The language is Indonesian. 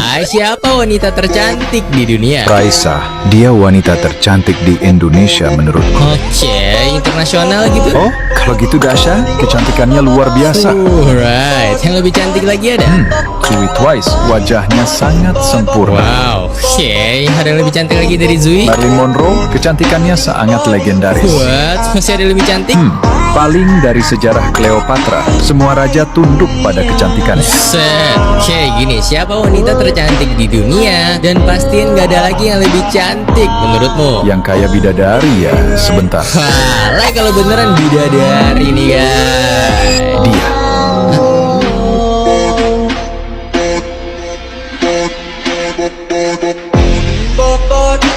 Guys, siapa wanita tercantik di dunia? Raisa, dia wanita tercantik di Indonesia menurutku. Oke, internasional gitu. Oh, kalau gitu Dasha, kecantikannya luar biasa. Right, yang lebih cantik lagi ada? Zui Twice, wajahnya sangat sempurna. Wow, oke, ada yang lebih cantik lagi dari Zui? Marilyn Monroe, kecantikannya sangat legendaris. What? Masih ada yang lebih cantik? Paling dari sejarah Cleopatra, semua raja tunduk pada kecantikannya. Set, oke gini, siapa wanita tercantik di dunia? Dan pastiin gak ada lagi yang lebih cantik menurutmu? Yang kayak bidadari ya, sebentar. Wah, like kalau beneran bidadari nih guys. Dia. Body,